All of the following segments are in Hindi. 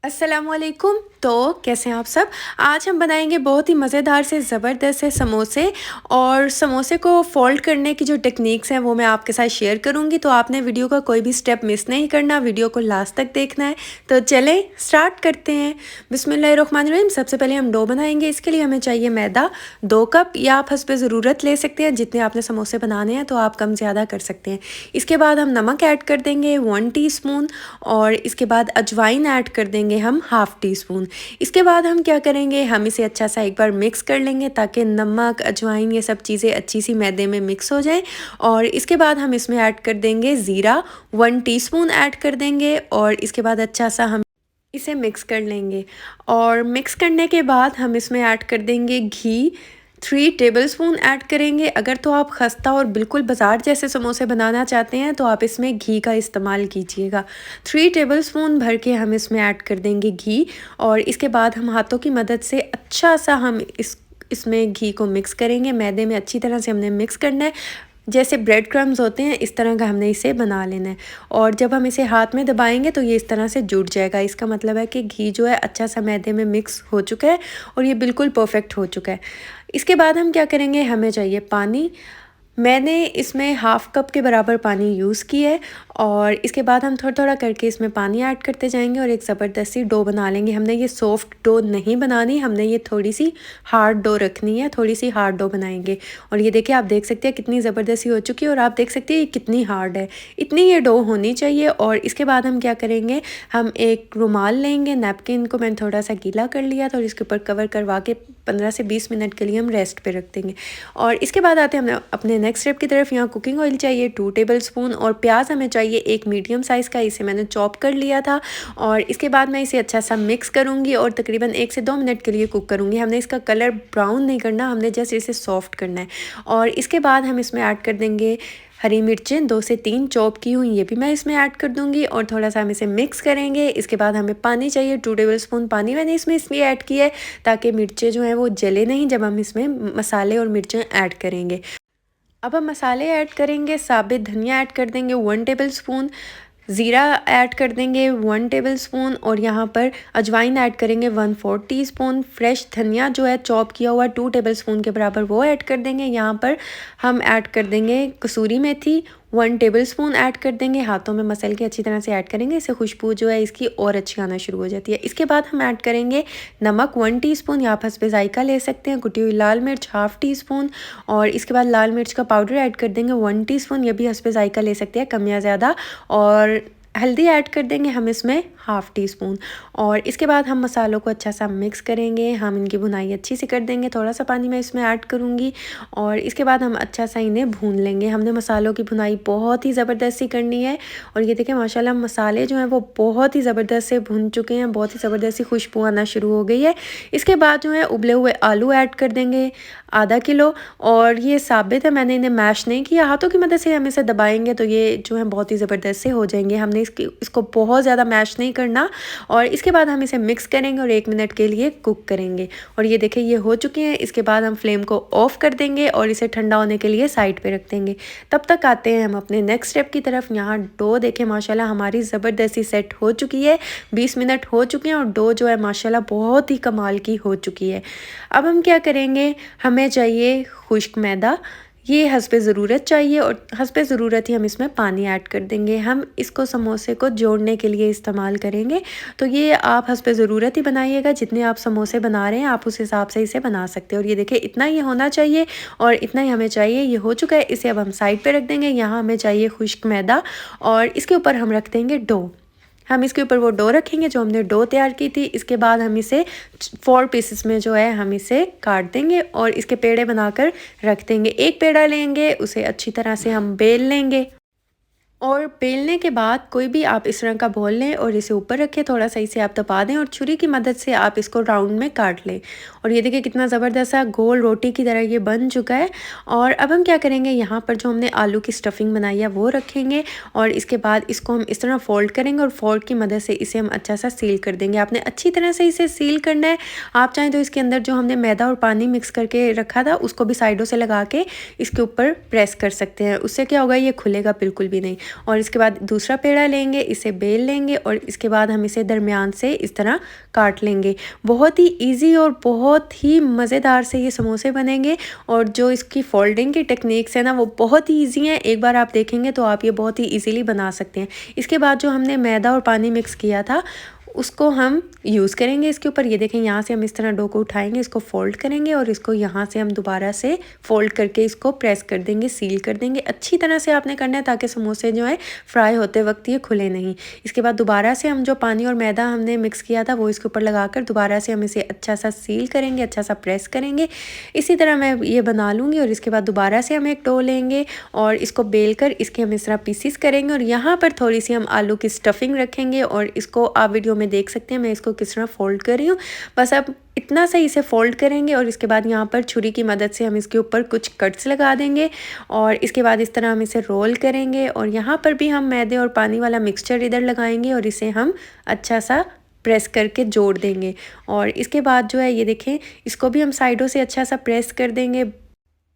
अस्सलामुअलैकुम। तो कैसे हैं आप सब। आज हम बनाएंगे बहुत ही मज़ेदार से ज़बरदस्त से समोसे। और समोसे को फ़ोल्ड करने की जो टेक्निक्स हैं वो मैं आपके साथ शेयर करूंगी। तो आपने वीडियो का कोई भी स्टेप मिस नहीं करना, वीडियो को लास्ट तक देखना है। तो चलें स्टार्ट करते हैं। बिस्मिल्लाहिर्रहमानिर्रहीम। सबसे पहले हम डो बनाएंगे। इसके लिए हमें चाहिए मैदा 2 कप, या आप हस्बे ज़रूरत ले सकते हैं। जितने आपने समोसे बनाने हैं तो आप कम ज़्यादा कर सकते हैं। इसके बाद हम नमक ऐड कर देंगे 1 टीस्पून, और इसके बाद अजवाइन ऐड कर देंगे हम हाफ़ टी स्पून। इसके बाद हम क्या करेंगे, हम इसे अच्छा सा एक बार मिक्स कर लेंगे ताकि नमक अजवाइन ये सब चीज़ें अच्छी सी मैदे में मिक्स हो जाएं। और इसके बाद हम इसमें ऐड कर देंगे ज़ीरा 1 टीस्पून ऐड कर देंगे, और इसके बाद अच्छा सा हम इसे मिक्स कर लेंगे। और मिक्स करने के बाद हम इसमें ऐड कर देंगे घी 3 टेबलस्पून ऐड करेंगे। अगर तो आप खस्ता और बिल्कुल बाज़ार जैसे समोसे बनाना चाहते हैं तो आप इसमें घी का इस्तेमाल कीजिएगा। 3 टेबलस्पून भर के हम इसमें ऐड कर देंगे घी। और इसके बाद हम हाथों की मदद से अच्छा सा हम इसमें घी को मिक्स करेंगे। मैदे में अच्छी तरह से हमने मिक्स करना है। जैसे ब्रेड क्रम्स होते हैं इस तरह का हमने इसे बना लेना है। और जब हम इसे हाथ में दबाएंगे तो ये इस तरह से जुड़ जाएगा। इसका मतलब है कि घी जो है अच्छा सा मैदे में मिक्स हो चुका है और ये बिल्कुल परफेक्ट हो चुका है। इसके बाद हम क्या करेंगे, हमें चाहिए पानी। मैंने इसमें हाफ़ कप के बराबर पानी यूज़ किया है। और इसके बाद हम थोड़ा थोड़ा करके इसमें पानी ऐड करते जाएंगे और एक ज़बरदस्त सी डो बना लेंगे। हमने ये सॉफ्ट डो नहीं बनानी, हमने ये थोड़ी सी हार्ड डो रखनी है, थोड़ी सी हार्ड डो बनाएंगे। और ये देखिए, आप देख सकते हैं कितनी ज़बरदस्त सी हो चुकी है, और आप देख सकते हैं ये कितनी हार्ड है। इतनी ये डो होनी चाहिए। और इसके बाद हम क्या करेंगे, हम एक रुमाल लेंगे, नैपकिन को मैंने थोड़ा सा गीला कर लिया था और इसके ऊपर कवर करवा के 15 से 20 मिनट के लिए हम रेस्ट पे रख देंगे। और इसके बाद आते हैं हम अपने नेक्स्ट स्टेप की तरफ। यहाँ कुकिंग ऑयल चाहिए 2 टेबलस्पून, और प्याज हमें चाहिए एक मीडियम साइज़ का, इसे मैंने चॉप कर लिया था। और इसके बाद मैं इसे अच्छा सा मिक्स करूँगी और तकरीबन 1 से 2 मिनट के लिए कुक करूँगी। हमने इसका कलर ब्राउन नहीं करना, हमने जस्ट इसे सॉफ्ट करना है। और इसके बाद हम इसमें ऐड कर देंगे हरी मिर्चें 2 से 3 चॉप की हुई, ये भी मैं इसमें ऐड कर दूंगी। और थोड़ा सा हम इसे मिक्स करेंगे। इसके बाद हमें पानी चाहिए 2 टेबलस्पून पानी मैंने इसमें इसलिए ऐड किया है ताकि मिर्चें जो हैं वो जले नहीं जब हम इसमें मसाले और मिर्चें ऐड करेंगे। अब हम मसाले ऐड करेंगे। साबित धनिया ऐड कर देंगे 1 टेबलस्पून, ज़ीरा ऐड कर देंगे 1 टेबलस्पून, और यहाँ पर अजवाइन ऐड करेंगे 1/4 टीस्पून। फ्रेश धनिया जो है चॉप किया हुआ 2 टेबलस्पून के बराबर वो ऐड कर देंगे। यहाँ पर हम ऐड कर देंगे कसूरी मेथी 1 टेबलस्पून ऐड कर देंगे। हाथों में मसल के अच्छी तरह से ऐड करेंगे, इससे खुशबू जो है इसकी और अच्छी आना शुरू हो जाती है। इसके बाद हम ऐड करेंगे नमक 1 टीस्पून, या आप हस्बे जायका ले सकते हैं। कुटी हुई लाल मिर्च हाफ़ टीस्पून, और इसके बाद लाल मिर्च का पाउडर ऐड कर देंगे 1 टीस्पून, ये भी हस्बे जायका ले सकते हैं कम या ज़्यादा। और हल्दी ऐड कर देंगे हम इसमें हाफ़ टीस्पून। और इसके बाद हम मसालों को अच्छा सा मिक्स करेंगे। हम इनकी भुनाई अच्छी से कर देंगे। थोड़ा सा पानी मैं इसमें ऐड करूँगी, और इसके बाद हम अच्छा सा इन्हें भून लेंगे। हमने मसालों की भुनाई बहुत ही ज़बरदस्त सी करनी है। और ये देखें माशाल्लाह मसाले जो हैं वो बहुत ही ज़बरदस्त से भुन चुके हैं, बहुत ही ज़बरदस्त सी खुशबू आना शुरू हो गई है। इसके बाद जो है उबले हुए आलू ऐड कर देंगे आधा किलो, और ये साबित है, मैंने इन्हें मैश नहीं किया, हाथों की मदद से हम इसे दबाएंगे तो ये जो है बहुत ही ज़बरदस्त से हो जाएंगे। हमने इसको बहुत ज़्यादा मैश नहीं करना। और इसके बाद हम इसे मिक्स करेंगे और 1 मिनट के लिए कुक करेंगे। और ये देखिए ये हो चुके हैं। इसके बाद हम फ्लेम को ऑफ़ कर देंगे और इसे ठंडा होने के लिए साइड पे रख देंगे। तब तक आते हैं हम अपने नेक्स्ट स्टेप की तरफ। यहाँ डो देखें माशाल्लाह हमारी ज़बरदस्ती सेट हो चुकी है। 20 मिनट हो चुके हैं और डो जो है माशाल्लाह बहुत ही कमाल की हो चुकी है। अब हम क्या करेंगे, हमें चाहिए खुश्क मैदा, ये हस्बे ज़रूरत चाहिए, और हस्बे ज़रूरत ही हम इसमें पानी ऐड कर देंगे। हम इसको समोसे को जोड़ने के लिए इस्तेमाल करेंगे, तो ये आप हस्बे ज़रूरत ही बनाइएगा। जितने आप समोसे बना रहे हैं आप उस हिसाब से इसे बना सकते हो। और ये देखिए इतना ही होना चाहिए, और इतना ही हमें चाहिए। ये हो चुका है, इसे अब हम साइड पे रख देंगे। यहाँ हमें चाहिए खुश्क मैदा, और इसके ऊपर हम रख देंगे डो। हम इसके ऊपर वो डो रखेंगे जो हमने डो तैयार की थी। इसके बाद हम इसे 4 पीसेस में जो है हम इसे काट देंगे और इसके पेड़े बनाकर रख देंगे। एक पेड़ा लेंगे, उसे अच्छी तरह से हम बेल लेंगे, और बेलने के बाद कोई भी आप इस तरह का बोल लें और इसे ऊपर रखें, थोड़ा सा इसे आप दबा दें और छुरी की मदद से आप इसको राउंड में काट लें। और ये देखिए कितना ज़बरदस्त सा गोल रोटी की तरह ये बन चुका है। और अब हम क्या करेंगे, यहाँ पर जो हमने आलू की स्टफिंग बनाई है वो रखेंगे, और इसके बाद इसको हम इस तरह फोल्ड करेंगे और फोल्ड की मदद से इसे हम अच्छा सा सील कर देंगे। आपने अच्छी तरह से इसे सील करना है। आप चाहें तो इसके अंदर जो हमने मैदा और पानी मिक्स करके रखा था उसको भी साइडों से लगा के इसके ऊपर प्रेस कर सकते हैं। उससे क्या होगा, ये खुलेगा बिल्कुल भी नहीं। और इसके बाद दूसरा पेड़ा लेंगे, इसे बेल लेंगे और इसके बाद हम इसे दरमियान से इस तरह काट लेंगे। बहुत ही ईजी और बहुत ही मज़ेदार से ये समोसे बनेंगे और जो इसकी फोल्डिंग की टेक्निक्स है ना वो बहुत ही ईजी हैं। एक बार आप देखेंगे तो आप ये बहुत ही ईज़िली बना सकते हैं। इसके बाद जो हमने मैदा और पानी मिक्स किया था उसको हम यूज़ करेंगे इसके ऊपर। ये देखें, यहाँ से हम इस तरह डो को उठाएंगे, इसको फ़ोल्ड करेंगे और इसको यहाँ से हम दोबारा से फ़ोल्ड करके इसको प्रेस कर देंगे, सील कर देंगे। अच्छी तरह से आपने करना है ताकि समोसे जो है फ्राई होते वक्त ये खुले नहीं। इसके बाद दोबारा से हम जो पानी और मैदा हमने मिक्स किया था वो इसके ऊपर लगाकर दोबारा से हम इसे अच्छा सा सील करेंगे, अच्छा सा प्रेस करेंगे। इसी तरह मैं ये बना लूँगी और इसके बाद दोबारा से हम एक डो लेंगे और इसको बेल कर इसके हम इस तरह पीसीस करेंगे और यहाँ पर थोड़ी सी हम आलू की स्टफिंग रखेंगे और इसको आप वीडियो में देख सकते हैं मैं इसको किस तरह फोल्ड कर रही हूँ। बस अब इतना सही इसे फोल्ड करेंगे और इसके बाद यहाँ पर छुरी की मदद से हम इसके ऊपर कुछ कट्स लगा देंगे और इसके बाद इस तरह हम इसे रोल करेंगे और यहाँ पर भी हम मैदे और पानी वाला मिक्सचर इधर लगाएंगे और इसे हम अच्छा सा प्रेस करके जोड़ देंगे। और इसके बाद जो है ये देखें, इसको भी हम साइडों से अच्छा सा प्रेस कर देंगे।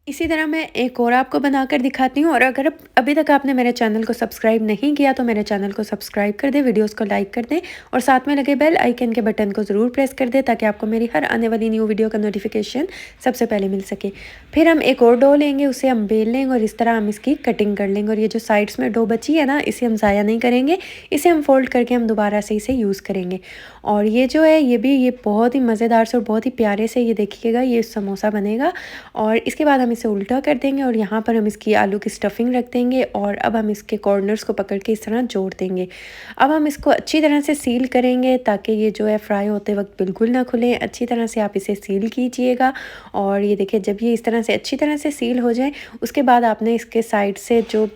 इसी तरह मैं एक और आपको बनाकर दिखाती हूँ। और अगर अभी तक आपने मेरे चैनल को सब्सक्राइब नहीं किया तो मेरे चैनल को सब्सक्राइब कर दें, वीडियोस को लाइक कर दें और साथ में लगे बेल आइकन के बटन को ज़रूर प्रेस कर दें ताकि आपको मेरी हर आने वाली न्यू वीडियो का नोटिफिकेशन सबसे पहले मिल सके। फिर हम एक और डो लेंगे, उसे हम बेल लेंगे और इस तरह हम इसकी कटिंग कर लेंगे। और ये जो साइड्स में डो बची है ना, इसे हम ज़ाया नहीं करेंगे, इसे हम फोल्ड करके हम दोबारा से इसे यूज़ करेंगे। और ये जो है ये बहुत ही मज़ेदार से और बहुत ही प्यारे से ये देखिएगा ये समोसा बनेगा। और इसके बाद हम इसे उल्टा कर देंगे और यहाँ पर हम इसकी आलू की स्टफिंग रख देंगे और अब हम इसके कॉर्नर्स को पकड़ के इस तरह जोड़ देंगे। अब हम इसको अच्छी तरह से सील करेंगे ताकि ये जो है फ्राई होते वक्त बिल्कुल ना खुले। अच्छी तरह से आप इसे सील कीजिएगा और ये देखिए जब ये इस तरह से अच्छी तरह से सील हो जाए उसके बाद आपने इसके साइड से जो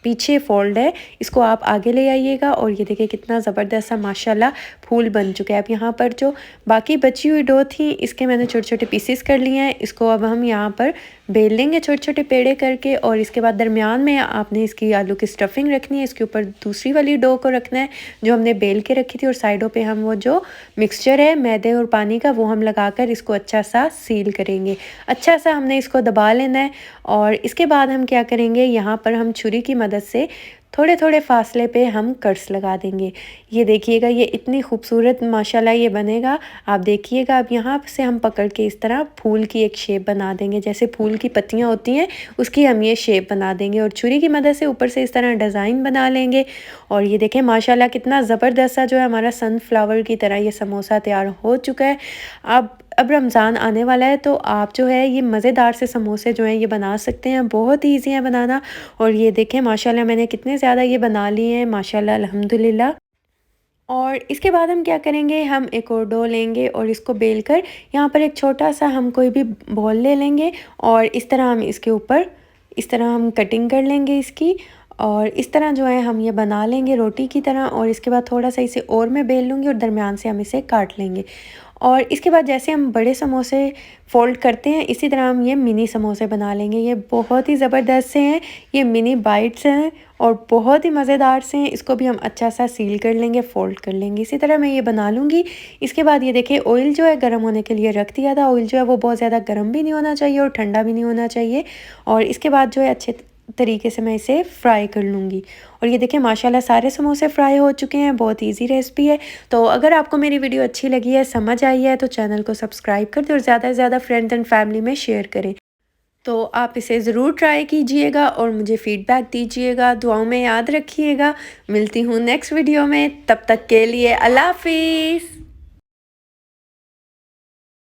पीछे फोल्ड है इसको आप आगे ले आइएगा और ये देखिए कितना ज़बरदस्त सा माशाल्लाह फूल बन चुका है। अब यहाँ पर जो बाकी बची हुई डो थी इसके मैंने छोटे छोटे पीसेस कर लिए हैं। इसको अब हम यहाँ पर बेल लेंगे छोटे छोटे पेड़े करके और इसके बाद दरमियान में आपने इसकी आलू की स्टफिंग रखनी है। इसके ऊपर दूसरी वाली डो को रखना है जो हमने बेल के रखी थी और साइडों पे हम वो जो मिक्सचर है मैदे और पानी का वो हम लगाकर इसको अच्छा सा सील करेंगे। अच्छा सा हमने इसको दबा लेना है और इसके बाद हम क्या करेंगे, यहाँ पर हम छुरी की मदद से थोड़े थोड़े फासले पे हम कट्स लगा देंगे। ये देखिएगा ये इतनी खूबसूरत माशाल्लाह ये बनेगा। आप देखिएगा अब यहाँ से हम पकड़ के इस तरह फूल की एक शेप बना देंगे, जैसे फूल की पत्तियाँ होती हैं उसकी हम ये शेप बना देंगे और छुरी की मदद से ऊपर से इस तरह डिज़ाइन बना लेंगे। और ये देखें माशाल्लाह कितना ज़बरदस्त सा जो है हमारा सनफ्लावर की तरह ये समोसा तैयार हो चुका है। अब रमज़ान आने वाला है तो आप जो है ये मज़ेदार से समोसे जो हैं ये बना सकते हैं, बहुत ही ईजी है बनाना। और ये देखें माशाल्लाह मैंने कितने ज़्यादा ये बना लिए हैं माशाल्लाह अल्हम्दुलिल्लाह। और इसके बाद हम क्या करेंगे, हम एक और डो लेंगे और इसको बेल कर यहाँ पर एक छोटा सा हम कोई भी बॉल ले लेंगे और इस तरह हम इसके ऊपर इस तरह हम कटिंग कर लेंगे इसकी और इस तरह जो है हम ये बना लेंगे रोटी की तरह। और इसके बाद थोड़ा सा इसे और मैं बेल लूँगी और दरमियान से हम इसे काट लेंगे। और इसके बाद जैसे हम बड़े समोसे फ़ोल्ड करते हैं इसी तरह हम ये मिनी समोसे बना लेंगे। ये बहुत ही ज़बरदस्त से हैं, ये मिनी बाइट्स हैं और बहुत ही मज़ेदार से हैं। इसको भी हम अच्छा सा सील कर लेंगे, फ़ोल्ड कर लेंगे। इसी तरह मैं ये बना लूँगी। इसके बाद ये देखिए ऑयल जो है गर्म होने के लिए रख दिया था। ऑयल जो है वो बहुत ज़्यादा गर्म भी नहीं होना चाहिए और ठंडा भी नहीं होना चाहिए। और इसके बाद जो है अच्छे तरीके से मैं इसे फ्राई कर लूँगी। और ये देखिए माशाल्लाह सारे समोसे फ्राई हो चुके हैं। बहुत इजी रेसिपी है। तो अगर आपको मेरी वीडियो अच्छी लगी है, समझ आई है तो चैनल को सब्सक्राइब कर दें और ज़्यादा से ज़्यादा फ्रेंड्स एंड फैमिली में शेयर करें। तो आप इसे ज़रूर ट्राई कीजिएगा और मुझे फ़ीडबैक दीजिएगा, दुआओं में याद रखिएगा। मिलती हूँ नेक्स्ट वीडियो में, तब तक के लिए अल्लाह हाफ़िज़।